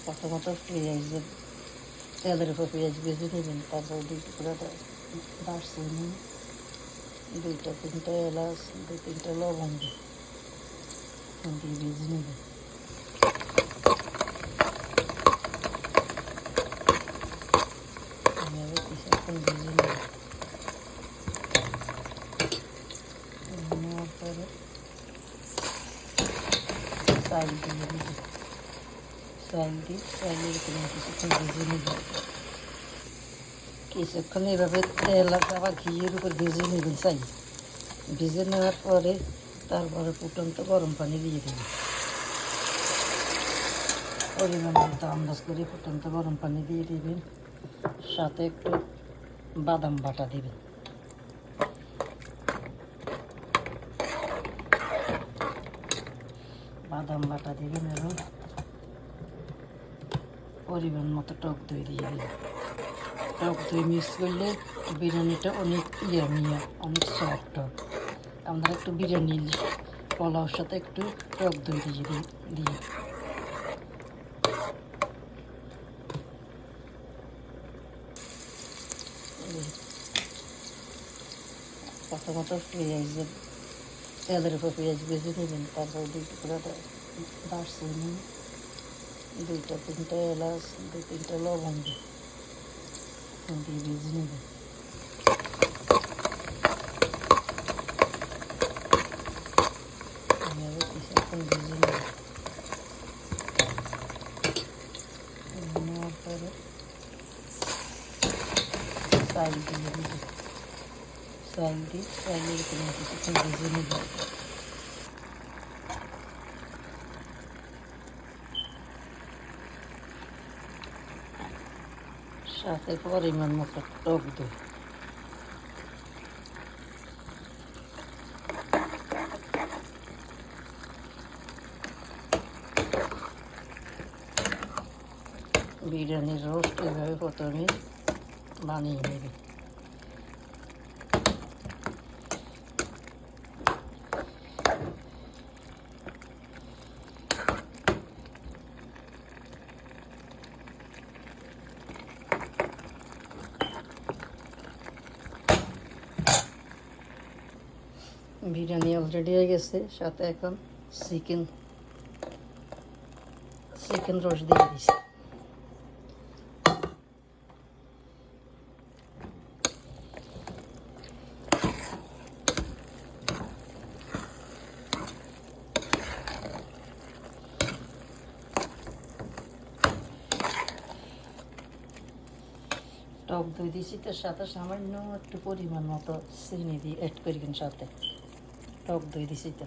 প্রথমত পেঁয়াজের তেলের উপর পেঁয়াজ ভেজে নেবেন, তারপর 2 টুকরা দারচিনি, 2-3টা এলাচ, 2-3টা লবঙ্গ দিয়ে ভেজে নেবেন। এভাবে কিছুক্ষণ ভেজে নেবেন। নেওয়ার পরে চাল দিয়ে নেবেন। চালের উপরে কিছুক্ষণ ভেজে নেবেন। কিছুক্ষণ এভাবে তেল বা ঘিয়ের উপর ভেজে নেবেন। ভেজে নেওয়ার পরে তারপরে ফুটন্ত গরম পানি দিয়ে দেবেন। পরিমাণ মতো আন্দাজ করে ফুটন্ত গরম পানি দিয়ে দেবেন। সাথে একটু বাদাম বাটা দেবেন। বাদাম বাটা দেবেন এবং পরিমাণ মতো টক দই দিয়ে দেবেন। টক দই মিক্স করলে বিরিয়ানিটা অনেক অনেক সফট হয়। আপনারা একটু বিরিয়ানি পোলাওর সাথে একটু টক দই দিয়ে প্রথমত পেঁয়াজের তেলের উপর পেঁয়াজ ভেজে নেবেন, তারপর 2 টুকরা দারচিনি, 2-3টা এলাচ, 2-3টা লবঙ্গ দিয়ে ভেজে নেবেন। এভাবে কিছুক্ষণ ভেজে নেবেন। নেওয়ার পরে চাল দিয়ে দেবেন। চালের উপরে কিছুক্ষণ ভেজে নেবেন। সাথে পরিমাণ মতো টক দই। বিরিয়ানির রোস্ট এভাবে প্রথমে বানিয়ে নেবেন। বিরিয়ানি অলরেডি হয়ে গেছে। সাথে এখন চিকেন রোস্ট দিয়ে দিচ্ছি। টক দই দিয়েছি, তার সাথে সামান্য একটু পরিমাণ মতো চিনি দিয়ে অ্যাড করবেন। সাথে টক দই দিয়েছি তো।